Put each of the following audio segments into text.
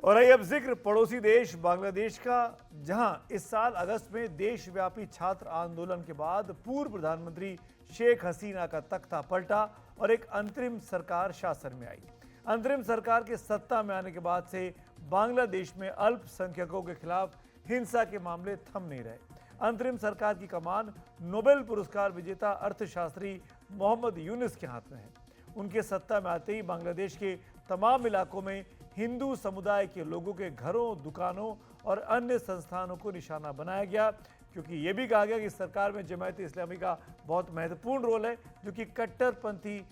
और आइए अब जिक्र पड़ोसी देश बांग्लादेश का, जहां इस साल अगस्त में देशव्यापी छात्र आंदोलन के बाद पूर्व प्रधानमंत्री शेख हसीना का तख्ता पलटा और एक अंतरिम सरकार शासन में आई। अंतरिम सरकार के सत्ता में आने के बाद से बांग्लादेश में अल्पसंख्यकों के खिलाफ हिंसा के मामले थम नहीं रहे। अंतरिम सरकार की कमान नोबेल पुरस्कार विजेता अर्थशास्त्री मोहम्मद यूनुस के हाथ में है। उनके सत्ता में आते ही बांग्लादेश के तमाम इलाकों में हिंदू समुदाय के लोगों के घरों, दुकानों और अन्य संस्थानों को निशाना बनाया गया, क्योंकि यह भी कहा गया कि सरकार में जमात इस्लामी का बहुत महत्वपूर्ण रोल है, जो कि कट्टरपंथी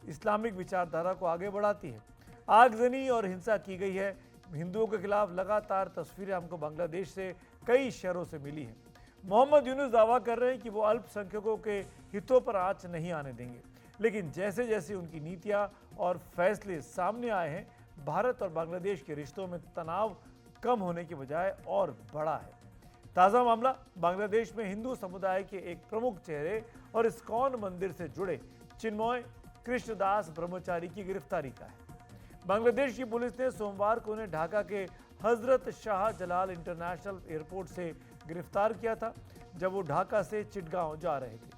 इस्लामिक विचारधारा को आगे बढ़ाती है। आगजनी और हिंसा की गई है। हिंदुओं के खिलाफ लगातार तस्वीरें हमको बांग्लादेश से कई शहरों से मिली हैं। मोहम्मद यूनुस दावा कर रहे हैं कि वो अल्पसंख्यकों के हितों पर आंच नहीं आने देंगे, लेकिन जैसे जैसे उनकी नीतियां और फैसले सामने आए हैं, भारत और बांग्लादेश के रिश्तों में तनाव कम होने के बजाय और बढ़ा है। ताज़ा मामला बांग्लादेश में हिंदू समुदाय के एक प्रमुख चेहरे और इस्कॉन मंदिर से जुड़े चिन्मय कृष्णदास ब्रह्मचारी की गिरफ्तारी का है। बांग्लादेश की पुलिस ने सोमवार को उन्हें ढाका के हजरत शाह जलाल इंटरनेशनल एयरपोर्ट से गिरफ्तार किया था, जब वो ढाका से चिटगांव जा रहे थे।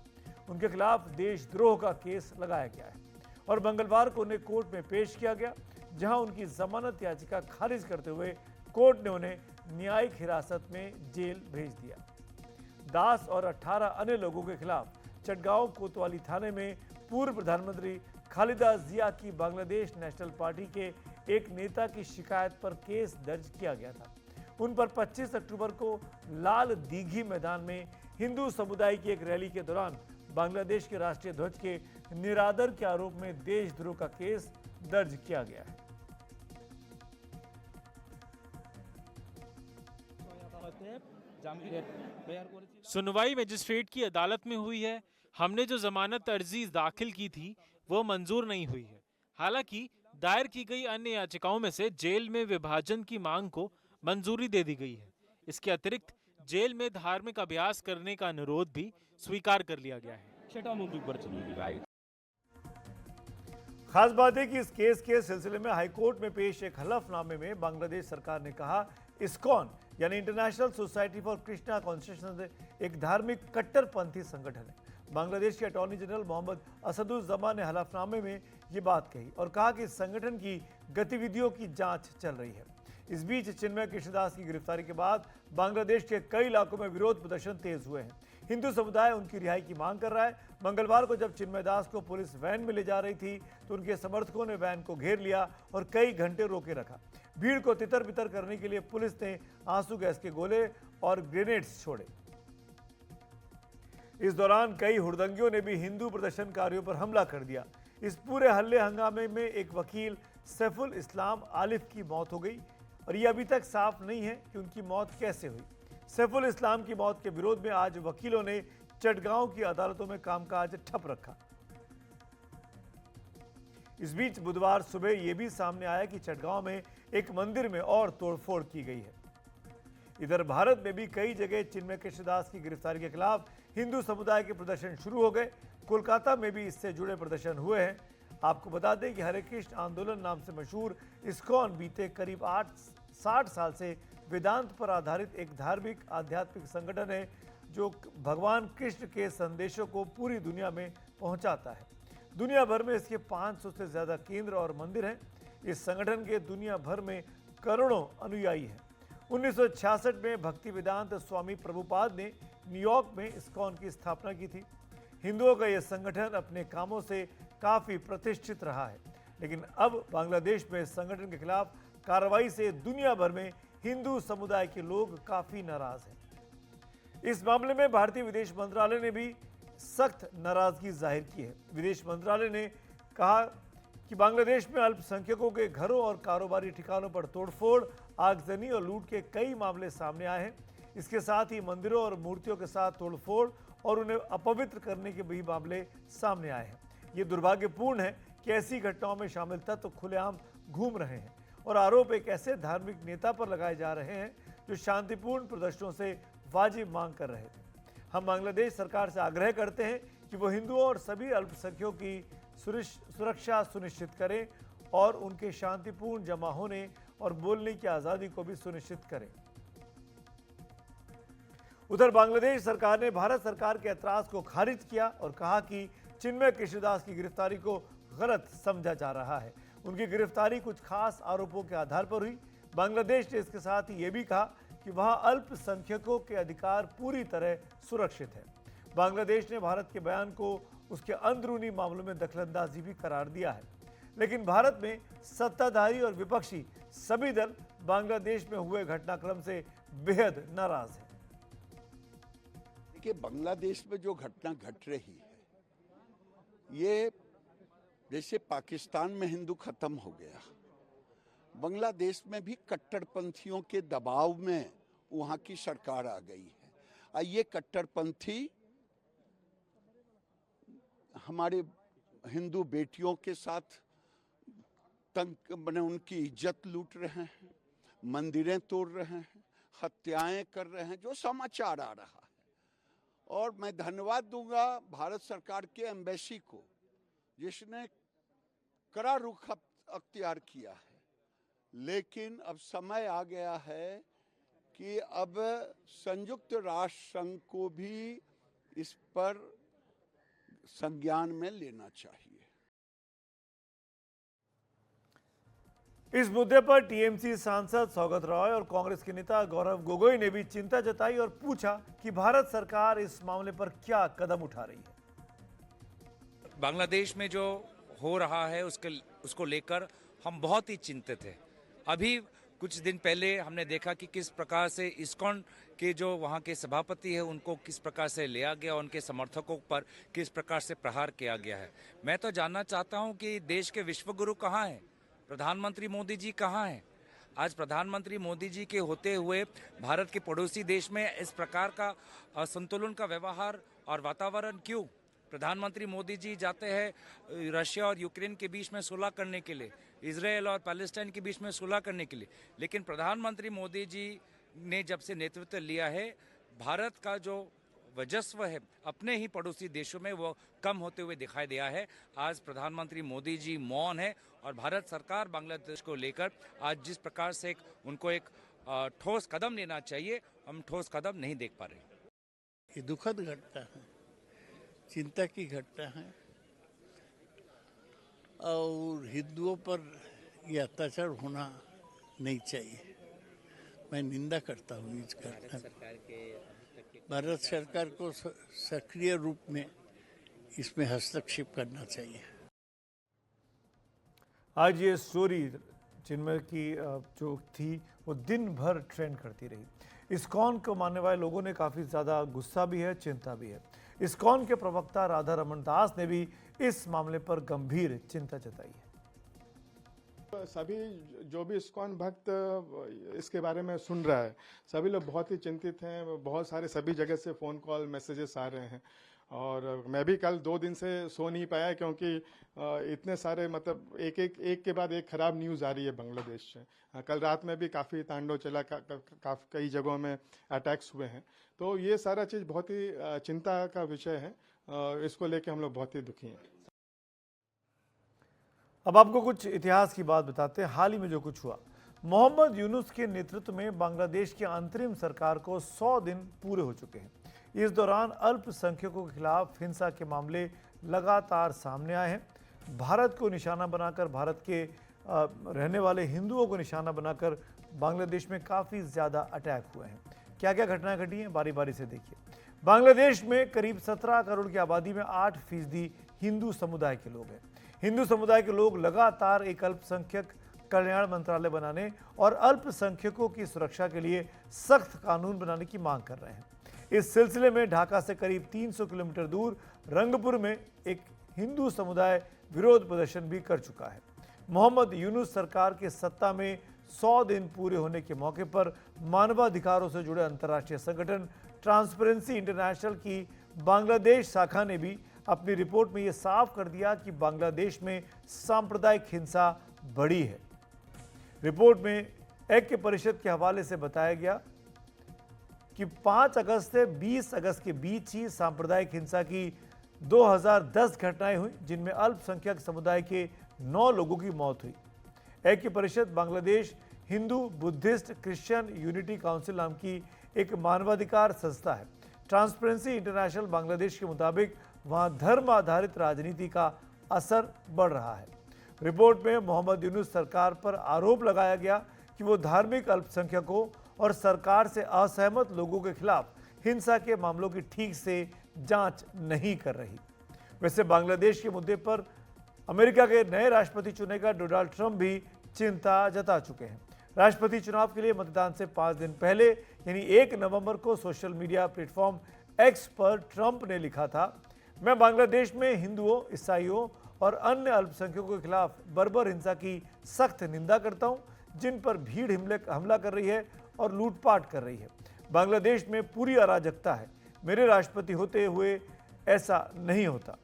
उनके खिलाफ देशद्रोह का केस लगाया गया है और मंगलवार को उन्हें कोर्ट में पेश किया गया, जहां उनकी जमानत याचिका खारिज करते हुए कोर्ट ने उन्हें न्यायिक हिरासत में जेल भेज दिया। दास और 18 अन्य लोगों के खिलाफ चटगांव कोतवाली थाने में पूर्व प्रधानमंत्री खालिदा जिया की बांग्लादेश नेशनल पार्टी के एक नेता की शिकायत पर केस दर्ज किया गया था। उन पर 25 अक्टूबर को लाल दीघी मैदान में हिंदू समुदाय की एक रैली के दौरान बांग्लादेश के राष्ट्रीय ध्वज के निरादर के आरोप में देशद्रोह का केस दर्ज किया गया है। सुनवाई मजिस्ट्रेट की अदालत में हुई है। हमने जो जमानत अर्जी दाखिल की थी वो मंजूर नहीं हुई है। हालांकि दायर की गई अन्य याचिकाओं में से जेल में विभाजन की मांग को मंजूरी दे दी गई है। इसके अतिरिक्त जेल में धार्मिक अभ्यास करने का अनुरोध भी स्वीकार कर लिया गया है। खास बात है कि इस केस के सिलसिले में हाईकोर्ट में पेश एक हलफनामे में बांग्लादेश सरकार ने कहा, इस्कॉन यानी international society for Krishna consciousness एक धार्मिक कट्टरपंथी संगठन है। बांग्लादेश के अटॉर्नी जनरल मोहम्मद असदुज्जमान ने हलफनामे में ये बात कही और कहा कि इस संगठन की गतिविधियों की जांच चल रही है। इस बीच चिन्मय कृष्णदास की गिरफ्तारी के बाद बांग्लादेश के कई इलाकों में विरोध प्रदर्शन तेज हुए हैं। हिंदू समुदाय उनकी रिहाई की मांग कर रहा है। मंगलवार को जब चिन्मय दास को पुलिस वैन में ले जा रही थी, तो उनके समर्थकों ने वैन को घेर लिया और कई घंटे रोके रखा। भीड़ को तितर बितर करने के लिए पुलिस ने आंसू गैस के गोले और ग्रेनेड्स छोड़े। इस दौरान कई हुड़दंगियों ने भी हिंदू प्रदर्शनकारियों पर हमला कर दिया। इस पूरे हल्ले हंगामे में एक वकील सैफुल इस्लाम आलिफ की मौत हो गई और यह अभी तक साफ नहीं है कि उनकी मौत कैसे हुई। सैफुल इस्लाम की मौत के विरोध में आज वकीलों ने चटगांव की अदालतों में कामकाज ठप रखा। इस बीच बुधवार सुबह यह भी सामने आया कि चटगांव में एक मंदिर में और तोड़फोड़ की गई है। इधर भारत में भी कई जगह चिन्मय कृष्णदास की गिरफ्तारी के खिलाफ हिंदू समुदाय के प्रदर्शन शुरू हो गए। कोलकाता में भी इससे जुड़े प्रदर्शन हुए हैं। आपको बता दें कि हरे कृष्ण आंदोलन नाम से मशहूर इस्कॉन बीते करीब 60 साल से वेदांत पर आधारित एक धार्मिक आध्यात्मिक संगठन है, जो भगवान कृष्ण के संदेशों को पूरी दुनिया में पहुंचाता है। दुनिया भर में इसके 500 से ज़्यादा केंद्र और मंदिर हैं। इस संगठन के दुनिया भर में करोड़ों अनुयायी हैं। 1966 में भक्ति वेदांत स्वामी प्रभुपाद ने न्यूयॉर्क में इस्कॉन की स्थापना की थी। हिंदुओं का यह संगठन अपने कामों से काफ़ी प्रतिष्ठित रहा है, लेकिन अब बांग्लादेश में इस संगठन के खिलाफ कार्रवाई से दुनिया भर में हिंदू समुदाय के लोग काफ़ी नाराज हैं। इस मामले में भारतीय विदेश मंत्रालय ने भी सख्त नाराजगी जाहिर की है। विदेश मंत्रालय ने कहा कि बांग्लादेश में अल्पसंख्यकों के घरों और कारोबारी ठिकानों पर तोड़फोड़, आगजनी और लूट के कई मामले सामने आए हैं। इसके साथ ही मंदिरों और मूर्तियों के साथ तोड़फोड़ और उन्हें अपवित्र करने के भी मामले सामने आए हैं। ये दुर्भाग्यपूर्ण है कि ऐसी घटनाओं में शामिल तत्व खुलेआम घूम रहे हैं और आरोप एक ऐसे धार्मिक नेता पर लगाए जा रहे हैं जो शांतिपूर्ण प्रदर्शनों से वाजिब मांग कर रहे थे। हम बांग्लादेश सरकार से आग्रह करते हैं कि वो हिंदुओं और सभी अल्पसंख्यकों की सुरक्षा सुनिश्चित करें और उनके शांतिपूर्ण जमा होने और बोलने की आज़ादी को भी सुनिश्चित करें। उधर बांग्लादेश सरकार ने भारत सरकार के ऐतराज को खारिज किया और कहा कि चिन्मय कृष्णदास की गिरफ्तारी को गलत समझा जा रहा है। उनकी गिरफ्तारी कुछ खास आरोपों के आधार पर हुई। बांग्लादेश ने इसके साथ ही ये भी कहा कि वहां अल्पसंख्यकों के अधिकार पूरी तरह सुरक्षित है। बांग्लादेश ने भारत के बयान को उसके अंदरूनी मामलों में दखलंदाजी भी करार दिया है। लेकिन भारत में सत्ताधारी और विपक्षी सभी दल बांग्लादेश में हुए घटनाक्रम से बेहद नाराज हैं। देखिए, बांग्लादेश में जो घटना घट रही है, ये जैसे पाकिस्तान में हिंदू खत्म हो गया, बांग्लादेश में भी कट्टरपंथियों के दबाव में वहां की सरकार आ गई है। और ये कट्टरपंथी हमारे हिंदू बेटियों के साथ उनकी इज्जत लूट रहे हैं, मंदिरें तोड़ रहे हैं, हत्याएं कर रहे हैं, जो समाचार आ रहा है। और मैं धन्यवाद दूंगा भारत सरकार के एम्बेसी को, जिसने कड़ा रुख अख्तियार किया है। लेकिन अब समय आ गया है कि अब संयुक्त राष्ट्र संघ को भी इस पर संज्ञान में लेना चाहिए। इस मुद्दे पर टीएमसी सांसद सौगत रॉय और कांग्रेस के नेता गौरव गोगोई ने भी चिंता जताई और पूछा कि भारत सरकार इस मामले पर क्या कदम उठा रही है। बांग्लादेश में जो हो रहा है उसको लेकर हम बहुत ही चिंतित हैं। अभी कुछ दिन पहले हमने देखा कि किस प्रकार से इस्कॉन के जो वहाँ के सभापति है उनको किस प्रकार से लिया गया, उनके समर्थकों पर किस प्रकार से प्रहार किया गया है। मैं तो जानना चाहता हूँ कि देश के विश्वगुरु कहाँ हैं, प्रधानमंत्री मोदी जी कहाँ हैं। आज प्रधानमंत्री मोदी जी के होते हुए भारत के पड़ोसी देश में इस प्रकार का असंतुलन का व्यवहार और वातावरण क्यों? प्रधानमंत्री मोदी जी जाते हैं रशिया और यूक्रेन के बीच में सुलह करने के लिए, इजराइल और पैलेस्टाइन के बीच में सुलह करने के लिए, लेकिन प्रधानमंत्री मोदी जी ने जब से नेतृत्व लिया है, भारत का जो वर्चस्व है अपने ही पड़ोसी देशों में वो कम होते हुए दिखाई दिया है। आज प्रधानमंत्री मोदी जी मौन है और भारत सरकार बांग्लादेश को लेकर आज जिस प्रकार से उनको एक ठोस कदम लेना चाहिए, हम ठोस कदम नहीं देख पा रहे। ये दुखद घटना है, चिंता की घटना है और हिंदुओं पर ये अत्याचार होना नहीं चाहिए। मैं निंदा करता हूँ इस घटना। भारत सरकार को सक्रिय रूप में इसमें हस्तक्षेप करना चाहिए। आज ये स्टोरी चिन्मय की जो थी वो दिन भर ट्रेंड करती रही। इस्कॉन को मानने वाले लोगों ने काफ़ी ज़्यादा गुस्सा भी है, चिंता भी है। इस्कॉन के प्रवक्ता राधा रमन दास ने भी इस मामले पर गंभीर चिंता जताई है। सभी जो भी इस्कॉन भक्त इसके बारे में सुन रहा है, सभी लोग बहुत ही चिंतित हैं। बहुत सारे सभी जगह से फ़ोन कॉल मैसेजेस आ रहे हैं और मैं भी कल 2 दिन से सो नहीं पाया क्योंकि इतने सारे मतलब एक के बाद एक ख़राब न्यूज़ आ रही है बांग्लादेश से। कल रात में भी काफ़ी तांडव चला, कई जगहों में अटैक्स हुए हैं। तो ये सारा चीज़ बहुत ही चिंता का विषय है। इसको लेके हम लोग बहुत ही दुखी हैं। अब आपको कुछ इतिहास की बात बताते हैं। हाल ही में जो कुछ हुआ, मोहम्मद यूनुस के नेतृत्व में बांग्लादेश की अंतरिम सरकार को 100 दिन पूरे हो चुके हैं। इस दौरान अल्पसंख्यकों के खिलाफ हिंसा के मामले लगातार सामने आए हैं। भारत को निशाना बनाकर, भारत के रहने वाले हिंदुओं को निशाना बनाकर बांग्लादेश में काफ़ी ज़्यादा अटैक हुए हैं। क्या क्या घटनाएं घटी हैं, बारी बारी से देखिए। बांग्लादेश में करीब 17 करोड़ की आबादी में 8% हिंदू समुदाय के लोग हैं। हिंदू समुदाय के लोग लगातार एक अल्पसंख्यक कल्याण मंत्रालय बनाने और अल्पसंख्यकों की सुरक्षा के लिए सख्त कानून बनाने की मांग कर रहे हैं। इस सिलसिले में ढाका से करीब 300 किलोमीटर दूर रंगपुर में एक हिंदू समुदाय विरोध प्रदर्शन भी कर चुका है। मोहम्मद यूनुस सरकार के सत्ता में 100 दिन पूरे होने के मौके पर मानवाधिकारों से जुड़े अंतर्राष्ट्रीय संगठन ट्रांसपेरेंसी इंटरनेशनल की बांग्लादेश शाखा ने भी अपनी रिपोर्ट में यह साफ कर दिया कि बांग्लादेश में सांप्रदायिक हिंसा बढ़ी है। रिपोर्ट में ऐक्य परिषद के हवाले से बताया गया कि 5 अगस्त से 20 अगस्त के बीच ही सांप्रदायिक हिंसा की 2010 घटनाएं हुई, जिनमें अल्पसंख्यक समुदाय के 9 लोगों की मौत हुई। ऐक्य परिषद Bangladesh Hindu Buddhist Christian unity council नाम की एक मानवाधिकार संस्था है। ट्रांसपेरेंसी इंटरनेशनल बांग्लादेश के मुताबिक वहां धर्म आधारित राजनीति का असर बढ़ रहा है। रिपोर्ट में मोहम्मद यूनुस सरकार पर आरोप लगाया गया कि वो धार्मिक अल्पसंख्यकों और सरकार से असहमत लोगों के खिलाफ हिंसा के मामलों की ठीक से जांच नहीं कर रही। वैसे बांग्लादेश के मुद्दे पर अमेरिका के नए राष्ट्रपति चुने का डोनाल्ड ट्रंप भी चिंता जता चुके हैं। राष्ट्रपति चुनाव के लिए मतदान से 5 दिन पहले यानी 1 नवंबर को सोशल मीडिया प्लेटफॉर्म एक्स पर ट्रंप ने लिखा था, मैं बांग्लादेश में हिंदुओं, ईसाइयों और अन्य अल्पसंख्यकों के खिलाफ बर्बर हिंसा की सख्त निंदा करता हूं, जिन पर भीड़ हमला कर रही है और लूटपाट कर रही है। बांग्लादेश में पूरी अराजकता है। मेरे राष्ट्रपति होते हुए ऐसा नहीं होता।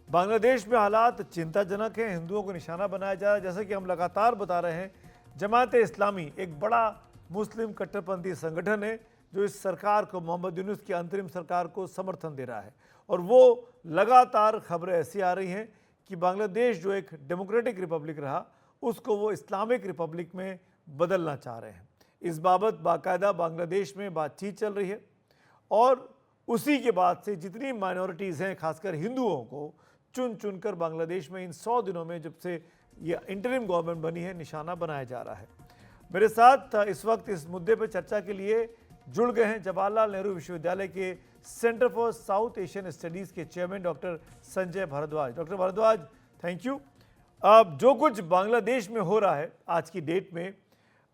बांग्लादेश में हालात चिंताजनक हैं। हिंदुओं को निशाना बनाया जा रहा है। जैसा कि हम लगातार बता रहे हैं, जमाते इस्लामी एक बड़ा मुस्लिम कट्टरपंथी संगठन है जो इस सरकार को, मोहम्मद यूनुस की अंतरिम सरकार को समर्थन दे रहा है। और वो लगातार खबरें ऐसी आ रही हैं कि बांग्लादेश जो एक डेमोक्रेटिक रिपब्लिक रहा, उसको वो इस्लामिक रिपब्लिक में बदलना चाह रहे हैं। इस बाबत बाकायदा बांग्लादेश में बातचीत चल रही है और उसी के बाद से जितनी माइनॉरिटीज़ हैं, खासकर हिंदुओं को चुन चुनकर बांग्लादेश में इन 100 दिनों में जब से ये इंटरिम गवर्नमेंट बनी है, निशाना बनाया जा रहा है। मेरे साथ इस वक्त इस मुद्दे पर चर्चा के लिए जुड़ गए हैं जवाहरलाल नेहरू विश्वविद्यालय के centre for South Asian Studies के chairman doctor Sanjay Bhardwaj. Doctor Bhardwaj, thank you. अब जो कुछ बांग्लादेश में हो रहा है आज की डेट में,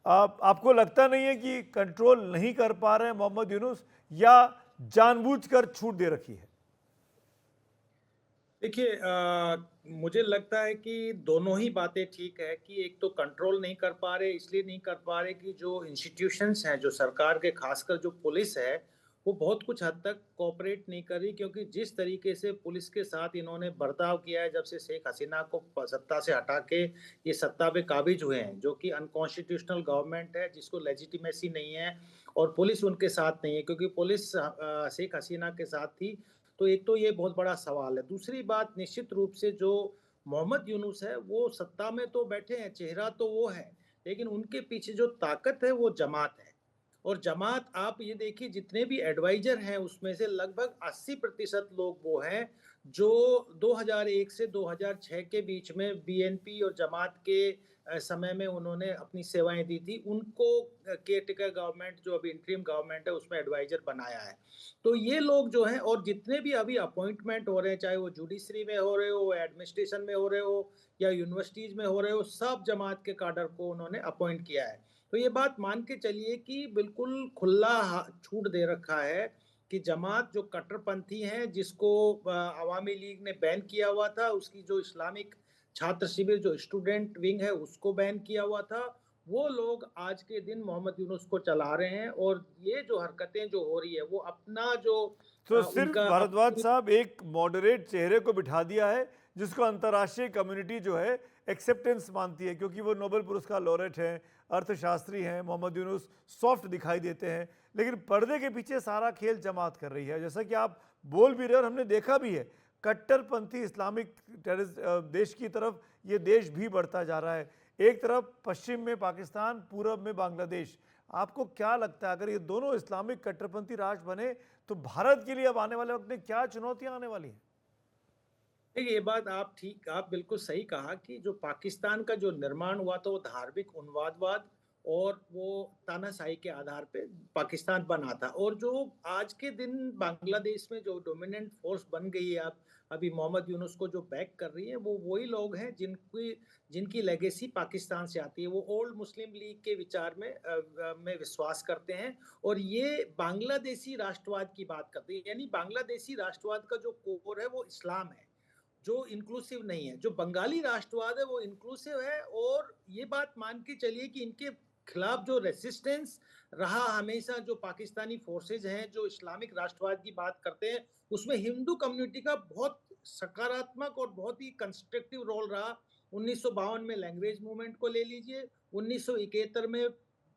आपको लगता नहीं है कि कंट्रोल नहीं कर पा रहे हैं मोहम्मद यूनुस, या जानबूझकर छूट दे रखी है? देखिए, मुझे लगता है कि दोनों ही बातें ठीक है कि एक तो कंट्रोल नहीं कर पा रहे, इसलिए नहीं कर पा रहे कि जो इंस्टीट्यूशंस हैं, जो सरकार के, खासकर जो पुलिस है, वो बहुत कुछ हद तक कोऑपरेट नहीं कर रही। क्योंकि जिस तरीके से पुलिस के साथ इन्होंने बर्ताव किया है जब से शेख हसीना को सत्ता से हटा के ये सत्ता पे काबिज हुए हैं, जो कि अनकॉन्स्टिट्यूशनल गवर्नमेंट है, जिसको लेजिटिमेसी नहीं है और पुलिस उनके साथ नहीं है, क्योंकि पुलिस शेख हसीना के साथ थी। तो एक तो ये बहुत बड़ा सवाल है। दूसरी बात, निश्चित रूप से जो मोहम्मद यूनुस है वो सत्ता में तो बैठे हैं, चेहरा तो वो है, लेकिन उनके पीछे जो ताकत है वो जमात है। और जमात, आप ये देखिए, जितने भी एडवाइजर हैं उसमें से लगभग 80% लोग वो हैं जो 2001 से 2006 के बीच में बीएनपी और जमात के समय में उन्होंने अपनी सेवाएं दी थी। उनको केयरटेकर गवर्नमेंट, जो अभी इंटरिम गवर्नमेंट है, उसमें एडवाइजर बनाया है। तो ये लोग जो हैं, और जितने भी अभी अपॉइंटमेंट हो रहे हैं, चाहे वो जुडिशरी में हो रहे हो, एडमिनिस्ट्रेशन में हो रहे हो या यूनिवर्सिटीज में हो रहे हो, सब जमात के काडर को उन्होंने अपॉइंट किया है। तो ये बात मान के चलिए कि बिल्कुल खुला छूट दे रखा है कि जमात जो कट्टरपंथी हैं, जिसको अवामी लीग ने बैन किया हुआ था, उसकी जो इस्लामिक छात्र शिविर, जो स्टूडेंट विंग है, उसको बैन किया हुआ था, वो लोग आज के दिन मोहम्मद यूनुस को चला रहे हैं। और ये जो हरकतें जो हो रही है, वो अपना जो तो सिर्फ भारद्वाज साहब एक मॉडरेट चेहरे को बिठा दिया है जिसको अंतर्राष्ट्रीय कम्युनिटी जो है एक्सेप्टेंस मानती है, क्योंकि वो नोबेल पुरस्कार लॉरेट हैं, अर्थशास्त्री हैं। मोहम्मद यूनुस सॉफ्ट दिखाई देते हैं, लेकिन पर्दे के पीछे सारा खेल जमात कर रही है। जैसा कि आप बोल भी रहे और हमने देखा भी है, कट्टरपंथी इस्लामिक टेररिस्ट देश की तरफ ये देश भी बढ़ता जा रहा है। एक तरफ पश्चिम में पाकिस्तान, पूरब में बांग्लादेश। आपको क्या लगता है, अगर ये दोनों इस्लामिक कट्टरपंथी राष्ट्र बने तो भारत के लिए अब आने वाले वक्त में क्या चुनौतियां आने वाली हैं? ये बात आप बिल्कुल सही कहा कि जो पाकिस्तान का जो निर्माण हुआ था वो धार्मिक उन्मादवाद और वो तानाशाही के आधार पे पाकिस्तान बना था। और जो आज के दिन बांग्लादेश में जो डोमिनेंट फोर्स बन गई है, आप अभी मोहम्मद यूनुस को जो बैक कर रही है, वो वही लोग हैं जिनकी लेगेसी पाकिस्तान से आती है। वो ओल्ड मुस्लिम लीग के विचार में विश्वास करते हैं और ये बांग्लादेशी राष्ट्रवाद की बात करते हैं। यानी बांग्लादेशी राष्ट्रवाद का जो कोर है वो इस्लाम है, जो इंक्लूसिव नहीं है। जो बंगाली राष्ट्रवाद है वो इंक्लूसिव है। और ये बात मान के चलिए कि इनके खिलाफ जो रेसिस्टेंस रहा हमेशा, जो पाकिस्तानी फोर्सेज हैं जो इस्लामिक राष्ट्रवाद की बात करते हैं, उसमें हिंदू कम्युनिटी का बहुत सकारात्मक और बहुत ही कंस्ट्रक्टिव रोल रहा। 1952 में लैंग्वेज मूवमेंट को ले लीजिए, 1971 में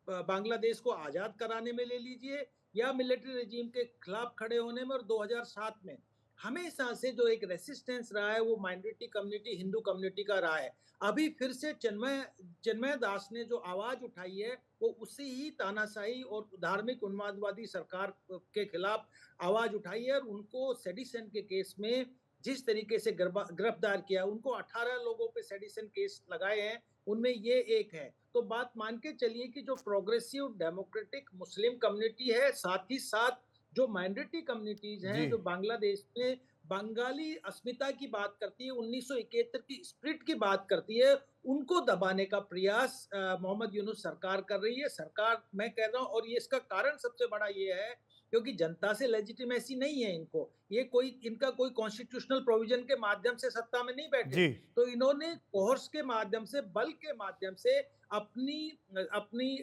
बांग्लादेश को आज़ाद कराने में ले लीजिए, या मिलिट्री रेजिम के खिलाफ खड़े होने में, और 2007 में हमेशा से जो एक रेसिस्टेंस रहा है वो माइनॉरिटी कम्युनिटी, हिंदू कम्युनिटी का रहा है। अभी फिर से चिन्मय दास ने जो आवाज उठाई है वो उसी ही तानाशाही और धार्मिक उन्मादवादी सरकार के खिलाफ आवाज उठाई है, और उनको सेडिशन के केस में जिस तरीके से गिरफ्तार किया, उनको 18 लोगों पे सेडिशन केस लगाए हैं, उनमें ये एक है। तो बात मान के चलिए कि जो प्रोग्रेसिव डेमोक्रेटिक मुस्लिम कम्युनिटी है, साथ ही साथ जो माइनॉरिटी कम्युनिटीज जी। हैं, जो बांग्लादेश में बंगाली अस्मिता की बात करती है, 1971 की स्प्रिट की बात करती है, उनको दबाने का प्रयास मोहम्मद यूनुस सरकार कर रही है। सरकार मैं कह रहा हूँ, और ये इसका कारण सबसे बड़ा ये है क्योंकि जनता से लेजिटिमेसी नहीं है इनको। ये कोई इनका कोई कॉन्स्टिट्यूशनल प्रोविजन के माध्यम से सत्ता में नहीं बैठे। जी। तो इन्होंने कोर्स के माध्यम से, बल के माध्यम से अपनी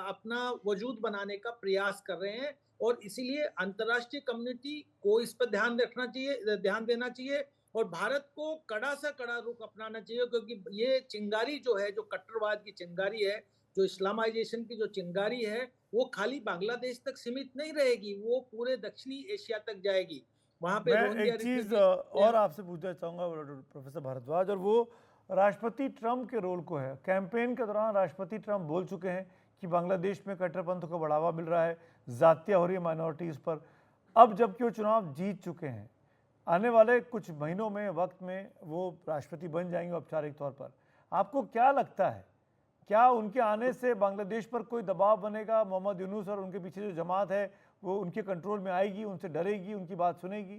अपना वजूद बनाने का प्रयास कर रहे हैं, और इसीलिए अंतर्राष्ट्रीय कम्युनिटी को इस पर ध्यान देना चाहिए, और भारत को कड़ा सा कड़ा रुख अपनाना चाहिए, क्योंकि ये चिंगारी जो है, जो कट्टरवाद की चिंगारी है, जो इस्लामाइजेशन की जो चिंगारी है, वो खाली बांग्लादेश तक सीमित नहीं रहेगी, वो पूरे दक्षिणी एशिया तक जाएगी। वहां पे मैं रोहिंग्या एक चीज़ रिफ्यूजी और आपसे पूछना चाहूँगा प्रोफेसर भारद्वाज, और वो राष्ट्रपति ट्रंप के रोल को है। कैंपेन के दौरान राष्ट्रपति ट्रंप बोल चुके हैं कि बांग्लादेश में कट्टरपंथ को बढ़ावा मिल रहा है, ज़्यादतियाँ हो रही है माइनॉरिटीज़ पर। अब जबकि वो चुनाव जीत चुके हैं, आने वाले कुछ महीनों में, वक्त में वो राष्ट्रपति बन जाएंगे औपचारिक तौर पर। आपको क्या लगता है, क्या उनके आने से बांग्लादेश पर कोई दबाव बनेगा? मोहम्मद यूनुस और उनके पीछे जो जमात है वो उनके कंट्रोल में आएगी, उनसे डरेगी, उनकी बात सुनेगी?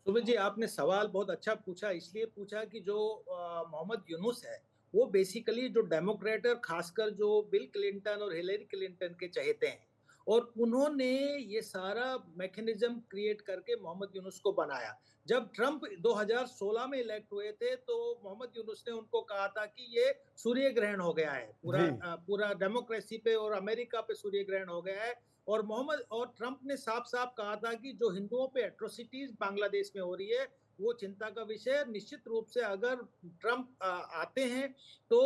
सुमित जी, आपने सवाल बहुत अच्छा पूछा। इसलिए पूछा कि जो मोहम्मद यूनुस है, वो बेसिकली जो डेमोक्रेट और खासकर जो बिल क्लिंटन और हिलेरी क्लिंटन के चहेते हैं, और उन्होंने ये सारा मैकेनिज्म क्रिएट करके मोहम्मद यूनुस को बनाया। जब ट्रंप 2016 में इलेक्ट हुए थे, तो मोहम्मद यूनुस ने उनको कहा था कि ये सूर्य ग्रहण हो गया है, जी। पूरा डेमोक्रेसी पे और अमेरिका पे सूर्य ग्रहण हो गया है। और ट्रंप ने साफ साफ कहा था कि जो हिंदुओं पे एट्रोसिटीज बांग्लादेश में हो रही है, वो चिंता का विषय है। निश्चित रूप से अगर ट्रंप आते हैं तो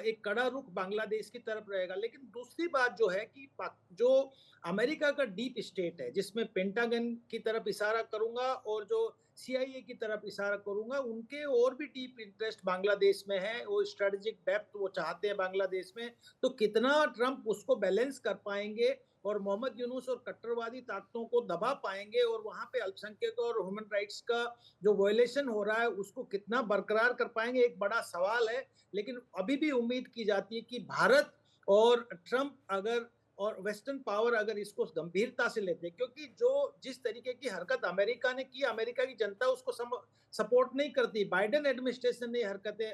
एक कड़ा रुख बांग्लादेश की तरफ रहेगा। लेकिन दूसरी बात जो है कि जो अमेरिका का डीप स्टेट है, जिसमें पेंटागन की तरफ इशारा करूंगा और जो CIA की तरफ इशारा करूंगा, उनके और भी डीप इंटरेस्ट बांग्लादेश में है। वो स्ट्रेटेजिक डेप्थ वो चाहते हैं बांग्लादेश में। तो कितना ट्रंप उसको बैलेंस कर पाएंगे और मोहम्मद यूनुस और कट्टरवादी ताकतों को दबा पाएंगे, और वहां पे अल्पसंख्यकों और ह्यूमन राइट्स का जो वायलेशन हो रहा है उसको कितना बरकरार कर पाएंगे, एक बड़ा सवाल है। लेकिन अभी भी उम्मीद की जाती है कि भारत और ट्रंप अगर और वेस्टर्न पावर अगर इसको गंभीरता से लेते हैं, क्योंकि जो जिस तरीके की हरकत अमेरिका ने की, अमेरिका की जनता उसको सपोर्ट नहीं करती। बाइडेन एडमिनिस्ट्रेशन ने हरकतें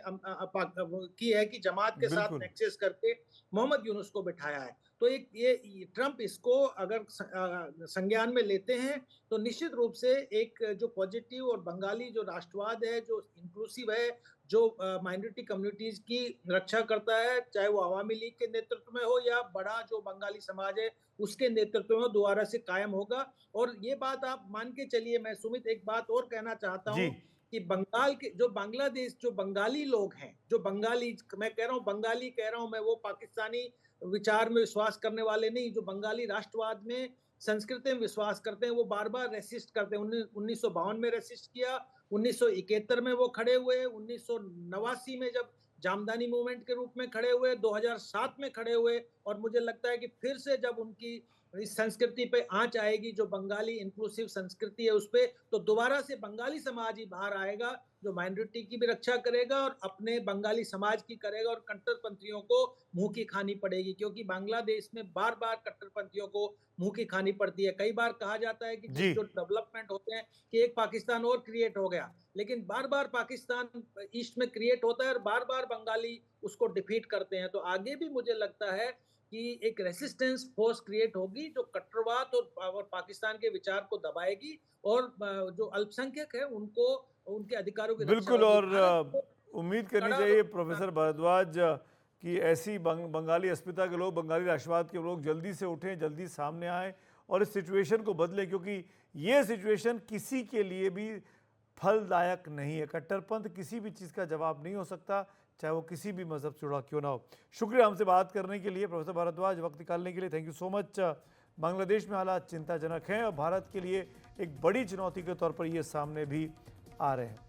की है कि जमात के साथ बिल्कुल। नेक्सेस करके मोहम्मद यूनुस को बिठाया है। तो एक ये ट्रंप इसको अगर संज्ञान में लेते हैं, तो निश्चित रूप से एक जो पॉजिटिव और बंगाली जो राष्ट्रवाद है, जो इंक्लूसिव है, जो माइनॉरिटी कम्युनिटीज की रक्षा करता है, चाहे वो अवामी लीग के नेतृत्व में हो या बड़ा जो बंगाली समाज है उसके नेतृत्व में, दोबारा से कायम होगा। और ये बात आप मान के चलिए। मैं सुमित एक बात और कहना चाहता जी। हूँ कि बंगाल के जो बांग्लादेश जो बंगाली लोग हैं, जो बंगाली, मैं कह रहा हूँ बंगाली कह रहा हूँ मैं, वो पाकिस्तानी विचार में विश्वास करने वाले नहीं, जो बंगाली राष्ट्रवाद में, संस्कृति में विश्वास करते हैं, वो बार बार रेसिस्ट करते हैं। 1952 में रेसिस्ट किया, 1971 में वो खड़े हुए, 1989 में जब जामदानी मूवमेंट के रूप में खड़े हुए, 2007 में खड़े हुए, और मुझे लगता है कि फिर से जब उनकी इस संस्कृति पे आंच आएगी, जो बंगाली इंक्लूसिव संस्कृति है उस पे, तो दोबारा से बंगाली समाज ही बाहर आएगा, जो माइनॉरिटी की भी रक्षा करेगा और अपने बंगाली समाज की करेगा, और कट्टरपंथियों को मुंह की खानी पड़ेगी। क्योंकि बांग्लादेश में बार बार कट्टरपंथियों को मुंह की खानी पड़ती है। कई बार कहा जाता है कि जी। जो डेवलपमेंट होते हैं कि एक पाकिस्तान और क्रिएट हो गया, लेकिन बार बार पाकिस्तान ईस्ट में क्रिएट होता है और बार बार बंगाली उसको डिफीट करते हैं। तो आगे भी मुझे लगता है कि एक रेसिस्टेंस फोर्स क्रिएट होगी, जो कट्टरवाद और पाकिस्तान के विचार को दबाएगी, और जो अल्पसंख्यक है उनको उनके अधिकारों की रक्षा बिल्कुल। होगी। और भारत को उम्मीद करनी कड़ा चाहिए रुख प्रोफेसर भारद्वाज कि ऐसी बंगाली अस्मिता के लोग, बंगाली राष्ट्रवाद के लोग जल्दी से उठें, जल्दी सामने आएं और इस सिचुएशन को बदलें, क्योंकि ये सिचुएशन किसी के लिए भी फलदायक नहीं है। कट्टरपंथ किसी भी चीज़ का जवाब नहीं हो सकता, चाहे वो किसी भी मजहब से जुड़ा क्यों ना हो। शुक्रिया हमसे बात करने के लिए प्रोफेसर भारद्वाज, वक्त निकालने के लिए। Thank you so much. Bangladesh में हालात चिंताजनक हैं और भारत के लिए एक बड़ी चुनौती के तौर पर ये सामने भी आ रहे हैं।